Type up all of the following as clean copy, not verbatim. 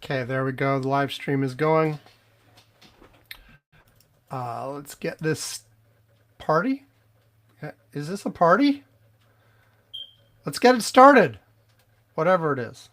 Okay, there we go. The live stream is going. Let's get this party. Is this a party? Let's get it started. Whatever it is.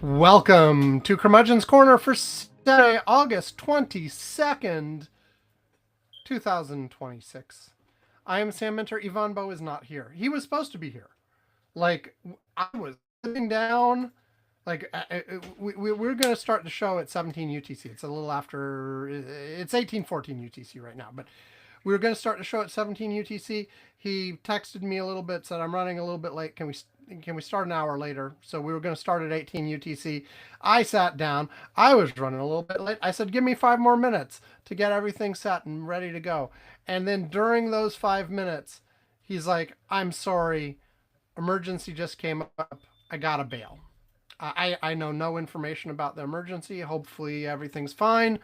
Welcome to Curmudgeon's Corner for Saturday, August 22nd, 2026. I am Sam Minter. Ivan Bo is not here. He was supposed to be here. Like, I was sitting down. Like, we're going to start the show at 17 UTC. It's a little after, it's 1814 UTC right now, but we were going to start the show at 17 UTC. He texted me a little bit, said, I'm running a little bit late. Can we start an hour later? So we were going to start at 18 UTC. I sat down. I was running a little bit late. I said, give me 5 more minutes to get everything set and ready to go. And then during those 5 minutes, he's like, I'm sorry. Emergency just came up. I got to bail. I know no information about the emergency. Hopefully everything's fine.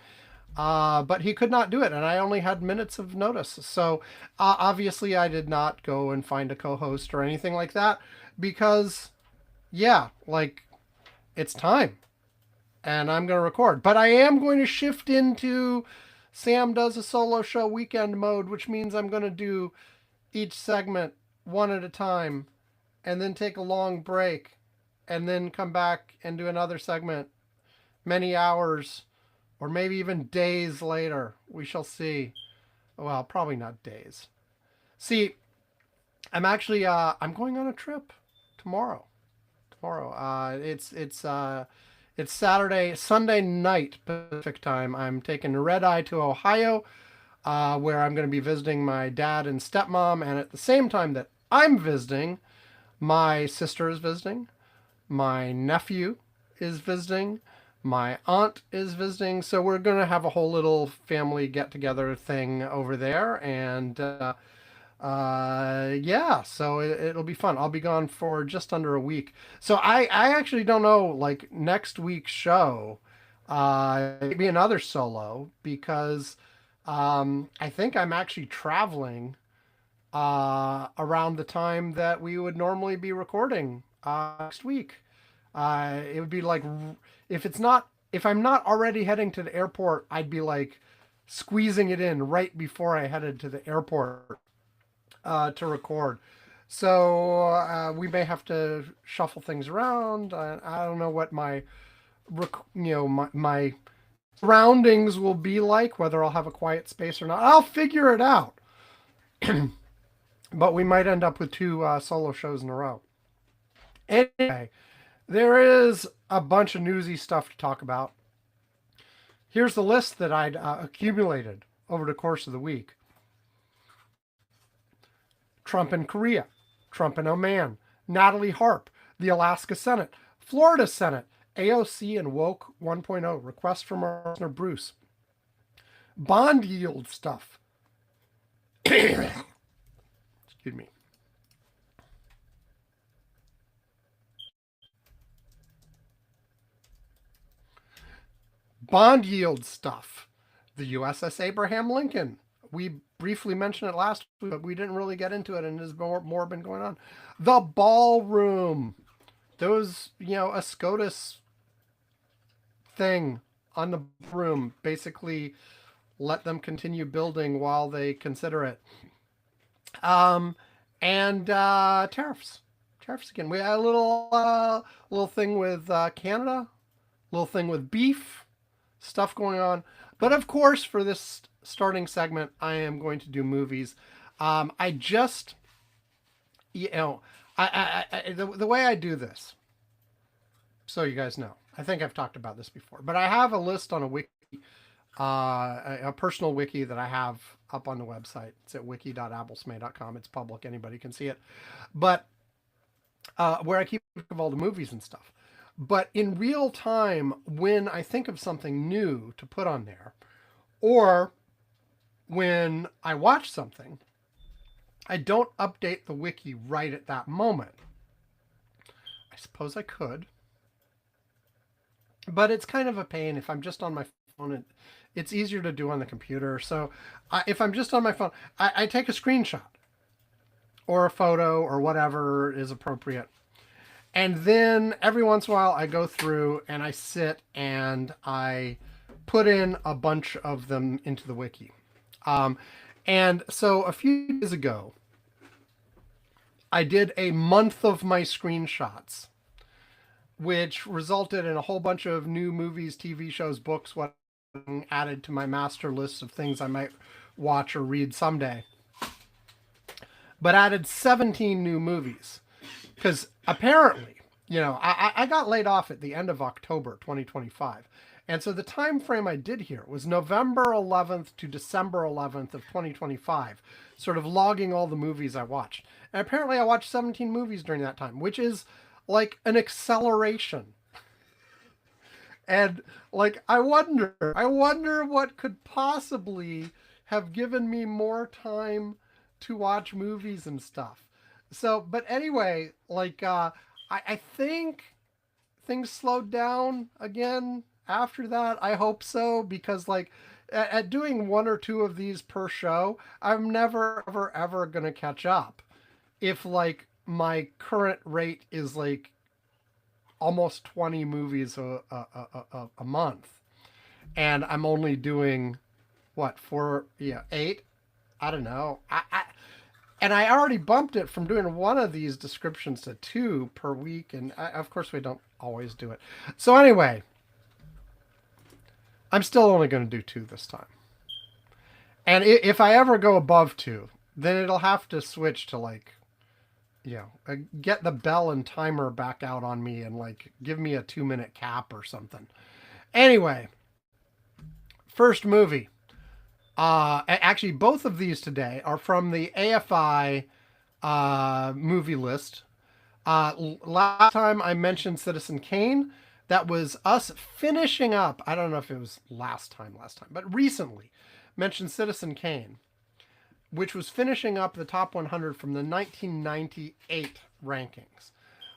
But he could not do it, and I only had minutes of notice. So obviously I did not go and find a co-host or anything like that because, yeah, like, it's time. And I'm going to record. But I am going to shift into Sam Does a Solo Show weekend mode, which means I'm going to do each segment one at a time and then take a long break and then come back and do another segment many hours or maybe even days later. We shall see. Well, probably not days. See, I'm actually I'm going on a trip tomorrow. It's Sunday night Pacific time. I'm taking a red eye to Ohio, where I'm going to be visiting my dad and stepmom, and at the same time that I'm visiting, my sister is visiting, my nephew is visiting, my aunt is visiting, so we're going to have a whole little family get-together thing over there, and yeah, so it'll be fun. I'll be gone for just under a week. So I actually don't know, like, next week's show, maybe another solo, because I think I'm actually traveling around the time that we would normally be recording next week. It would be like, if I'm not already heading to the airport, I'd be like squeezing it in right before I headed to the airport to record. So we may have to shuffle things around. I don't know what my surroundings will be like, whether I'll have a quiet space or not. I'll figure it out. But we might end up with 2 solo shows in a row. Anyway, there is a bunch of newsy stuff to talk about. Here's the list that I'd accumulated over the course of the week. Trump in Korea, Trump in Oman, Natalie Harp, the Alaska Senate, Florida Senate, AOC and Woke 1.0, request from our listener Bruce. Bond yield stuff. Excuse me. Bond yield stuff. The USS Abraham Lincoln. We briefly mentioned it last week, but we didn't really get into it, and there's more been going on. The ballroom. Those, a SCOTUS thing on the room. Basically, let them continue building while they consider it. And tariffs. Tariffs again. We had a little thing with Canada. Little thing with beef. Stuff going on. But of course, for this starting segment, I am going to do movies. I just, the way I do this, so you guys know, I think I've talked about this before, but I have a list on a wiki, a personal wiki that I have up on the website. It's at wiki.applesmay.com. It's public. Anybody can see it. But where I keep of all the movies and stuff. But in real time, when I think of something new to put on there, Or when I watch something, I don't update the wiki right at that moment. I suppose I could, but it's kind of a pain if I'm just on my phone. It's easier to do on the computer. So if I'm just on my phone, I take a screenshot or a photo or whatever is appropriate. And then every once in a while, I go through and I sit and I put in a bunch of them into the wiki. Um, and so a few days ago, I did a month of my screenshots, which resulted in a whole bunch of new movies, TV shows, books, what added to my master list of things I might watch or read someday. But added 17 new movies. Because apparently, I got laid off at the end of October 2025. And so the time frame I did here was November 11th to December 11th of 2025, sort of logging all the movies I watched. And apparently I watched 17 movies during that time, which is like an acceleration. And like I wonder what could possibly have given me more time to watch movies and stuff. So, but anyway, I think things slowed down again after that. I hope so, because like at doing one or two of these per show, I'm never ever gonna catch up. If like my current rate is like almost 20 movies a month, and I'm only doing what, four, yeah, eight. I don't know. And I already bumped it from doing one of these descriptions to two per week. And of course, we don't always do it. So anyway, I'm still only going to do two this time. And if I ever go above two, then it'll have to switch to like, get the bell and timer back out on me and like give me a 2-minute cap or something. Anyway, first movie. Actually, both of these today are from the AFI movie list. Last time I mentioned Citizen Kane. That was us finishing up. I don't know if it was last time, but recently mentioned Citizen Kane, which was finishing up the top 100 from the 1998 rankings.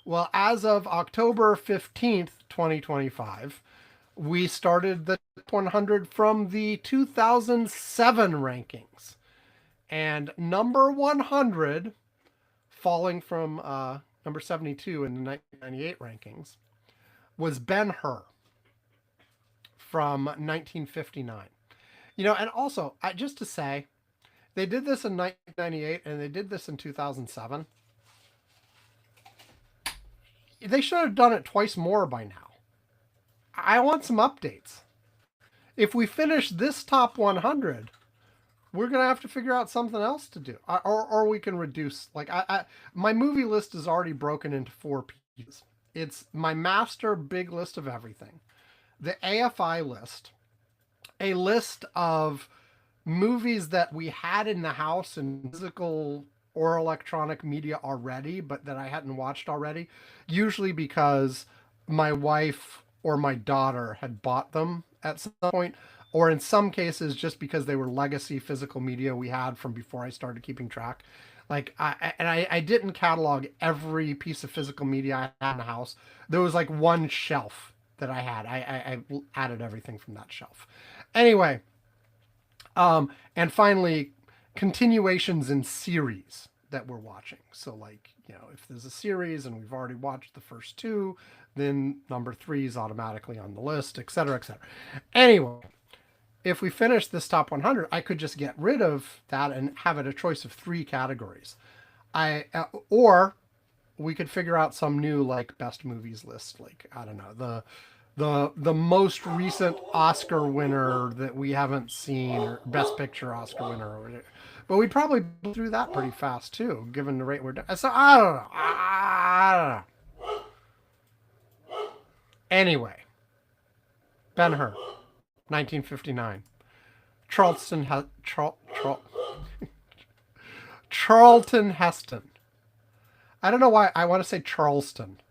Well, as of October 15th, 2025, we started the 100 from the 2007 rankings. And number 100, falling from number 72 in the 1998 rankings, was Ben-Hur from 1959. And also, just to say, they did this in 1998 and they did this in 2007. They should have done it twice more by now. I want some updates. If we finish this top 100, we're going to have to figure out something else to do. Or we can reduce. Like, my movie list is already broken into 4 pieces. It's my master big list of everything, the AFI list, a list of movies that we had in the house in physical or electronic media already, but that I hadn't watched already, usually because my wife or my daughter had bought them at some point, or in some cases just because they were legacy physical media we had from before I started keeping track. Like I didn't catalog every piece of physical media I had in the house. There was like one shelf that I had. I added everything from that shelf. Anyway, and finally, continuations in series that we're watching. So like, if there's a series and we've already watched the first 2, then number 3 is automatically on the list, etc., etc. Anyway, if we finish this top 100, I could just get rid of that and have it a choice of 3 categories. Or we could figure out some new like best movies list, like I don't know, the most recent Oscar winner that we haven't seen, or best picture Oscar winner, or whatever. But we'd probably go through that pretty fast too, given the rate we're doing. So I don't know. I don't know. Anyway, Ben-Hur, 1959. Charlton Heston. I don't know why I want to say Charleston,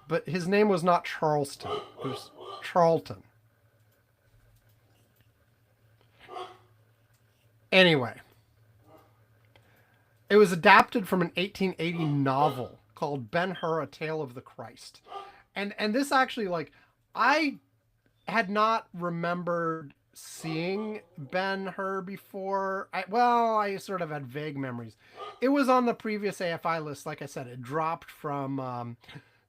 but his name was not Charleston. It was Charlton. Anyway, it was adapted from an 1880 novel called Ben-Hur: A Tale of the Christ. And this actually, like, I had not remembered seeing Ben-Hur before. I sort of had vague memories. It was on the previous AFI list. Like I said, it dropped from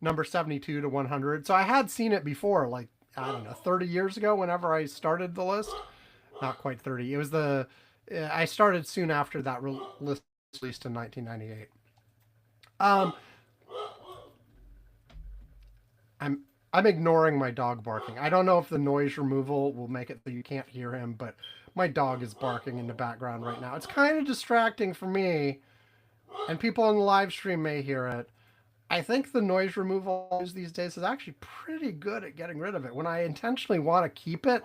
number 72 to 100. So I had seen it before, like, I don't know, 30 years ago whenever I started the list. Not quite 30. It was I started soon after that list released in 1998. Um, I'm I'm ignoring my dog barking. I don't know if the noise removal will make it so you can't hear him, but my dog is barking in the background right now. It's kind of distracting for me, and people on the live stream may hear it. I think the noise removal these days is actually pretty good at getting rid of it. When I intentionally want to keep it,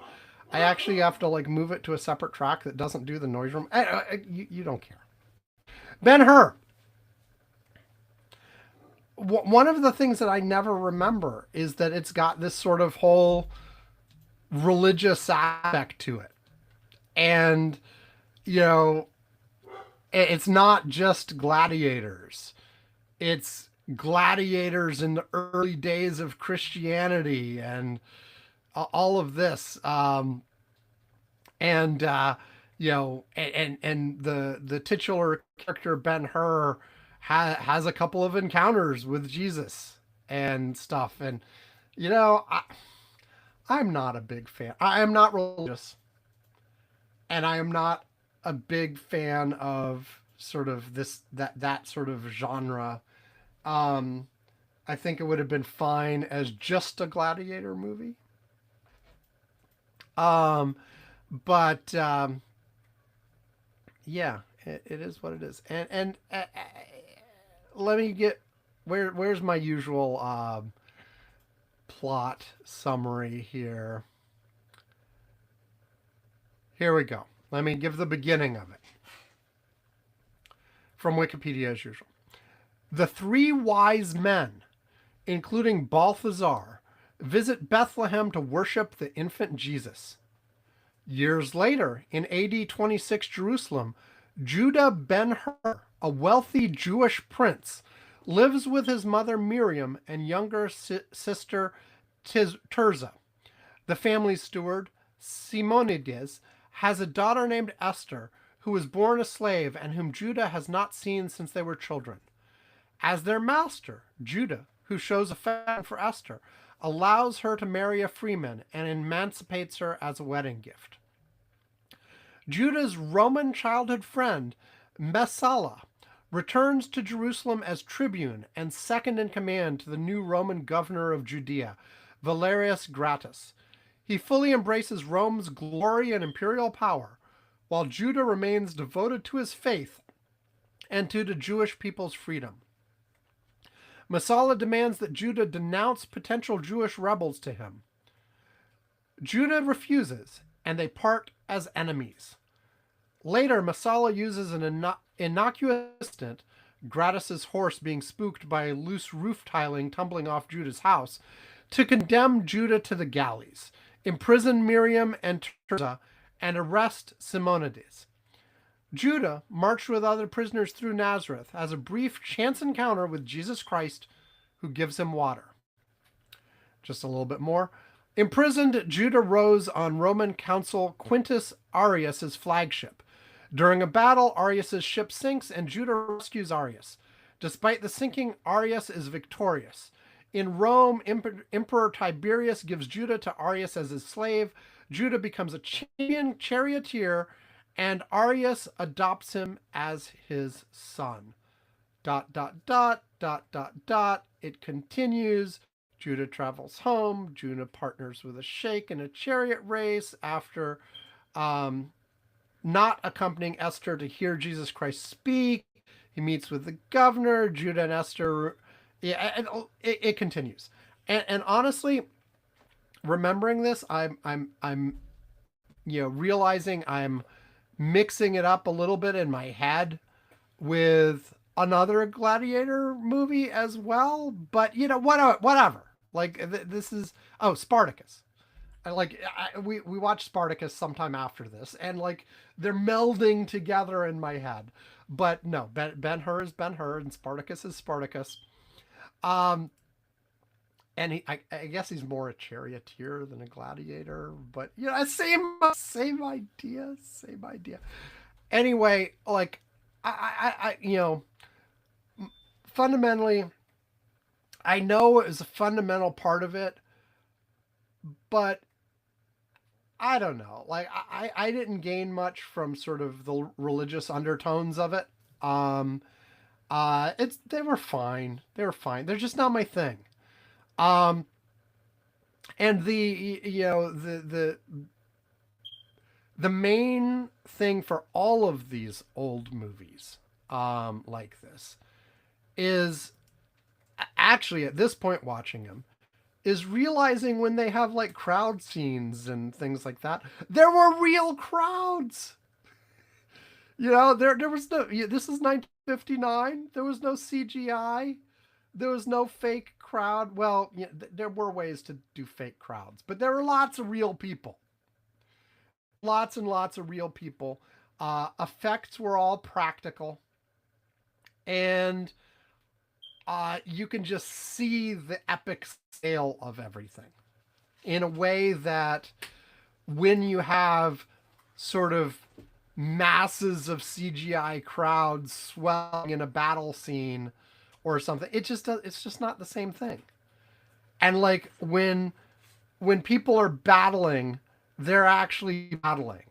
I actually have to like move it to a separate track that doesn't do the noise room. You don't care. Ben-Hur. One of the things that I never remember is that it's got this sort of whole religious aspect to it. And, you know, it's not just gladiators. It's gladiators in the early days of Christianity and all of this. And you know, and the titular character Ben-Hur has a couple of encounters with Jesus and stuff. And you know, I'm not a big fan. I am not religious, and I am not a big fan of sort of that sort of genre. Um, I think it would have been fine as just a gladiator movie. Um, but yeah, it is what it is. And let me get where's my usual plot summary here. Here we go. Let me give the beginning of it from Wikipedia as usual. The three wise men, including Balthazar, visit Bethlehem to worship the infant Jesus. Years later, in AD 26 Jerusalem, Judah Ben-Hur, a wealthy Jewish prince, lives with his mother Miriam and younger sister Tirzah. The family's steward, Simonides, has a daughter named Esther, who was born a slave and whom Judah has not seen since they were children. As their master, Judah, who shows affection for Esther, allows her to marry a freeman and emancipates her as a wedding gift. Judah's Roman childhood friend, Messala, returns to Jerusalem as tribune and second in command to the new Roman governor of Judea, Valerius Gratus. He fully embraces Rome's glory and imperial power, while Judah remains devoted to his faith and to the Jewish people's freedom. Messala demands that Judah denounce potential Jewish rebels to him. Judah refuses, and they part as enemies. Later, Messala uses an innocuous incident, Gratus's horse being spooked by loose roof tiling tumbling off Judah's house, to condemn Judah to the galleys, imprison Miriam and Tirzah, and arrest Simonides. Judah, marched with other prisoners through Nazareth, has a brief chance encounter with Jesus Christ, who gives him water. Just a little bit more. Imprisoned, Judah rows on Roman consul Quintus Arrius' flagship. During a battle, Arrius' ship sinks and Judah rescues Arrius. Despite the sinking, Arrius is victorious. In Rome, Emperor Tiberius gives Judah to Arrius as his slave. Judah becomes a champion charioteer, and Arrius adopts him as his son. ... It continues. Judah travels home. Judah partners with a sheikh in a chariot race after not accompanying Esther to hear Jesus Christ speak. He meets with the governor. Judah and Esther... Yeah, and it continues. And honestly, remembering this, I'm realizing I'm mixing it up a little bit in my head with another gladiator movie as well. But whatever. Like this is Spartacus. we watched Spartacus sometime after this, and like they're melding together in my head. But no, Ben Hur is Ben Hur, and Spartacus is Spartacus. Um, and I guess he's more a charioteer than a gladiator, but you know, same idea, same idea. Anyway, like you know, fundamentally, I know it was a fundamental part of it, but I don't know. Like I didn't gain much from sort of the religious undertones of it. Um, it's they were fine. They were fine. They're just not my thing. Um, and you know the main thing for all of these old movies, like this, is actually at this point watching them is realizing when they have like crowd scenes and things like that, there were real crowds. You know, there was no. This is 1959. There was no CGI. There was no fake crowd. Well, yeah, there were ways to do fake crowds, but there were lots of real people. Lots and lots of real people. Effects were all practical, and you can just see the epic scale of everything in a way that when you have sort of masses of CGI crowds swelling in a battle scene or something, it's just not the same thing. And like when people are battling, they're actually battling.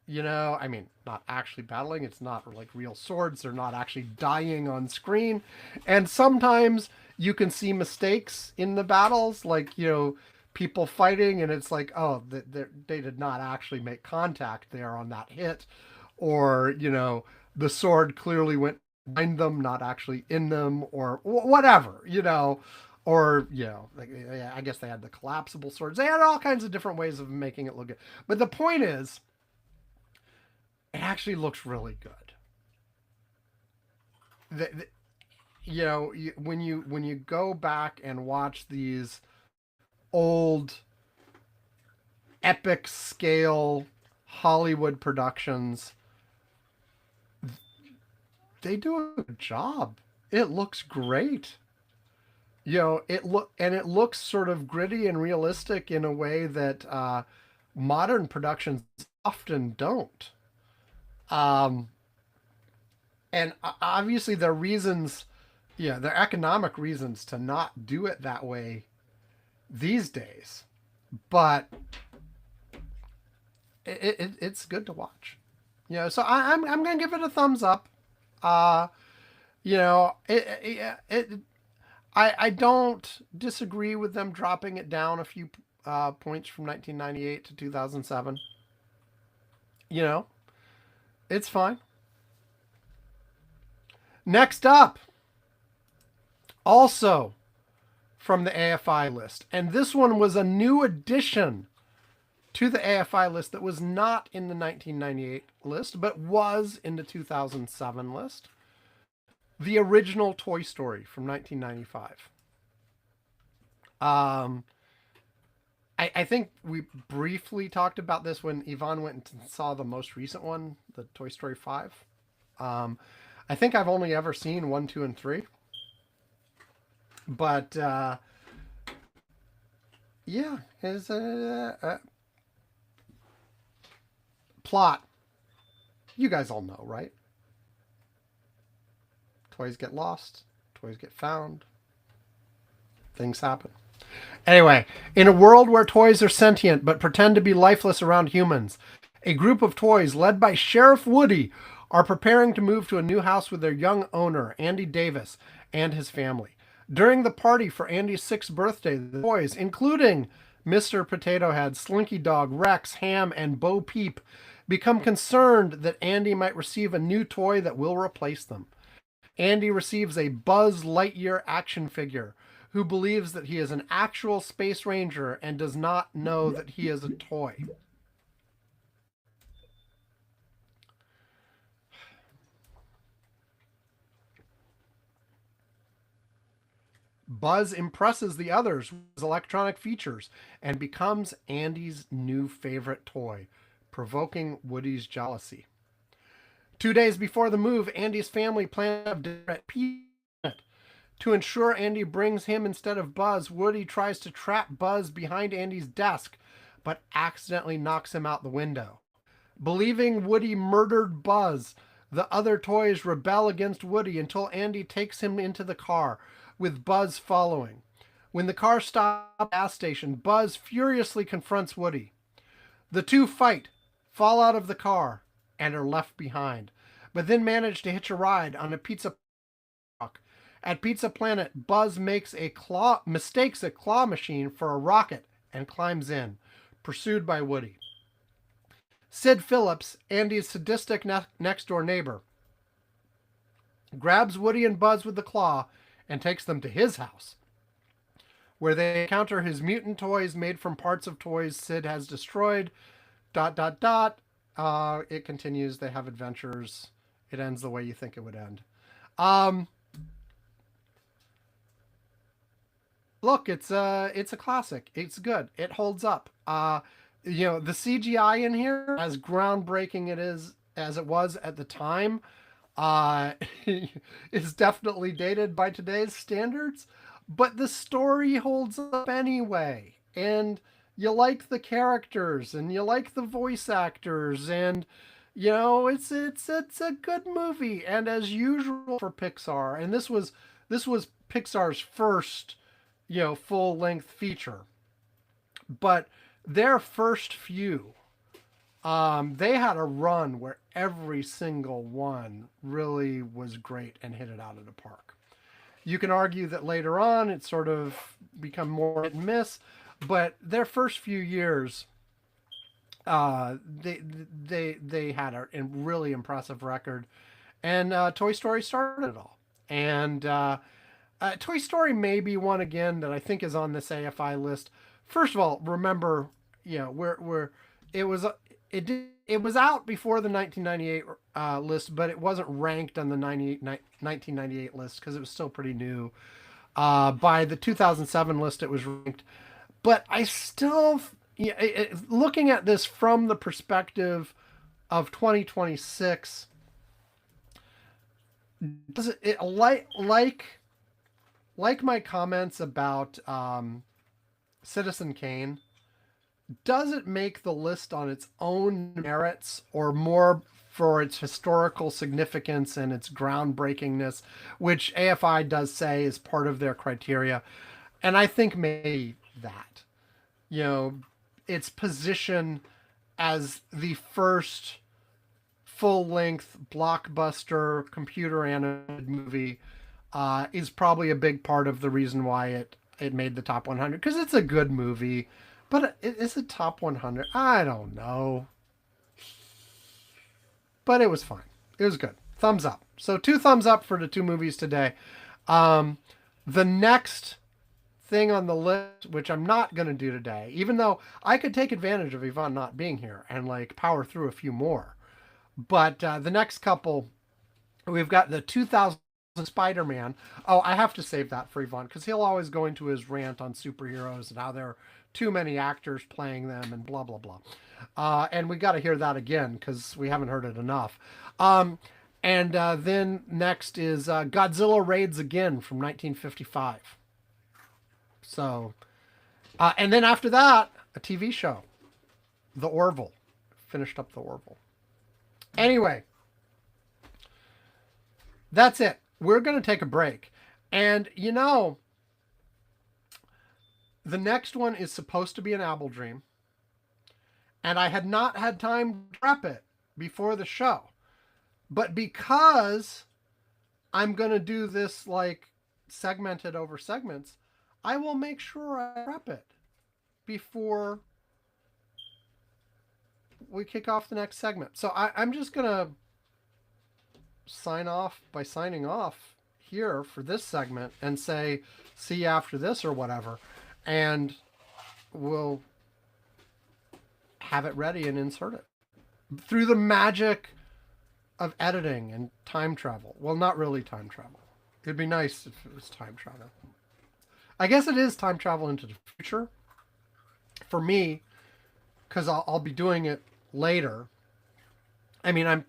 You know, I mean, not actually battling. It's not like real swords. They're not actually dying on screen. And sometimes you can see mistakes in the battles, like, you know, people fighting, and it's like, oh, they did not actually make contact there on that hit. Or, you know, the sword clearly went behind them, not actually in them, or whatever, you know. Or, you know, like, I guess they had the collapsible swords. They had all kinds of different ways of making it look good. But the point is, it actually looks really good. The, you know, when you go back and watch these old epic scale Hollywood productions, they do a good job. It looks great. You know, it looks sort of gritty and realistic in a way that modern productions often don't. Um, and obviously there are reasons, yeah, there are economic reasons to not do it that way these days, but it's good to watch. You know, so I'm gonna give it a thumbs up. Uh, you know, I don't disagree with them dropping it down a few points from 1998 to 2007. You know, it's fine. Next up, also from the AFI list, and this one was a new addition to the AFI list that was not in the 1998 list, but was in the 2007 list. The original Toy Story from 1995. I think we briefly talked about this when Yvonne went and saw the most recent one, the Toy Story 5. I think I've only ever seen 1, 2, and 3. But yeah, his plot. You guys all know, right? Toys get lost, toys get found, things happen. Anyway, in a world where toys are sentient but pretend to be lifeless around humans, a group of toys led by Sheriff Woody are preparing to move to a new house with their young owner, Andy Davis, and his family. During the party for Andy's 6th birthday, the toys, including Mr. Potato Head, Slinky Dog, Rex, Ham, and Bo Peep, become concerned that Andy might receive a new toy that will replace them. Andy receives a Buzz Lightyear action figure who believes that he is an actual space ranger and does not know that he is a toy. Buzz impresses the others with his electronic features and becomes Andy's new favorite toy, provoking Woody's jealousy. 2 days before the move, Andy's family plans to have dinner at Peanut. To ensure Andy brings him instead of Buzz, Woody tries to trap Buzz behind Andy's desk, but accidentally knocks him out the window. Believing Woody murdered Buzz, the other toys rebel against Woody until Andy takes him into the car, with Buzz following. When the car stops at a gas station, Buzz furiously confronts Woody. The two fight, fall out of the car, and are left behind, but then manage to hitch a ride on a pizza truck. At Pizza Planet, Buzz mistakes a claw machine for a rocket and climbs in, pursued by Woody. Sid Phillips, Andy's sadistic next-door neighbor, grabs Woody and Buzz with the claw and takes them to his house, where they encounter his mutant toys made from parts of toys Sid has destroyed. ... It continues. They have adventures. It ends the way you think it would end. Look, it's a classic. It's good. It holds up. The CGI in here, as groundbreaking as it was at the time, is definitely dated by today's standards, but the story holds up anyway. And you like the characters and you like the voice actors, and it's a good movie. And as usual for Pixar, and this was Pixar's first full length feature, but their first few, they had a run where every single one really was great and hit it out of the park. You can argue that later on it sort of become more hit and miss, but their first few years, they had a really impressive record, and Toy Story started it all. And Toy Story may be one again that I think is on this AFI list. First of all, remember, it was out before the 1998 list, but it wasn't ranked on the 1998 list because it was still pretty new. By the 2007 list, it was ranked. But I still, looking at this from the perspective of 2026, does it like my comments about Citizen Kane? Does it make the list on its own merits, or more for its historical significance and its groundbreakingness, which AFI does say is part of their criteria? And I think maybe that, its position as the first full-length blockbuster computer animated movie is probably a big part of the reason why it made the top 100, because it's a good movie. But is it top 100? I don't know. But it was fine. It was good. Thumbs up. So 2 thumbs up for the 2 movies today. The next thing on the list, which I'm not going to do today, even though I could take advantage of Yvonne not being here and power through a few more. But the next couple, we've got the 2000 Spider-Man. Oh, I have to save that for Yvonne, because he'll always go into his rant on superheroes and how they're too many actors playing them and blah, blah, blah. And we got to hear that again because we haven't heard it enough. And then next is Godzilla Raids Again from 1955. So, and then after that, a TV show, The Orville. Finished up The Orville. Anyway, that's it. We're going to take a break. And, the next one is supposed to be an Apple Dream. And I had not had time to prep it before the show. But because I'm going to do this segmented over segments, I will make sure I prep it before we kick off the next segment. So I'm just going to sign off by signing off here for this segment and say, see you after this or whatever. And we'll have it ready and insert it through the magic of editing and time travel. Well, not really time travel. It'd be nice if it was time travel. I guess it is time travel into the future. For me, because I'll be doing it later. I mean, I'm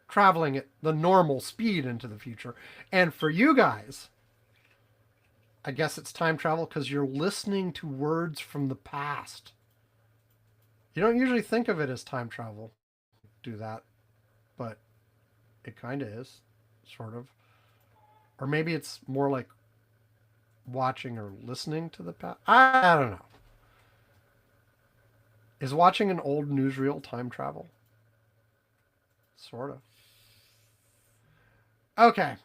traveling at the normal speed into the future. And for you guys, I guess it's time travel because you're listening to words from the past. You don't usually think of it as time travel. Do that, but it kind of is, sort of. Or maybe it's more like watching or listening to the past. I don't know. Is watching an old newsreel time travel? Sort of. Okay.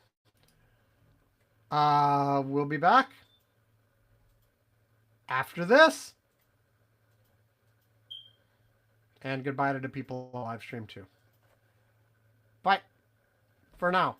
We'll be back after this. And goodbye to the people on live stream too. Bye for now.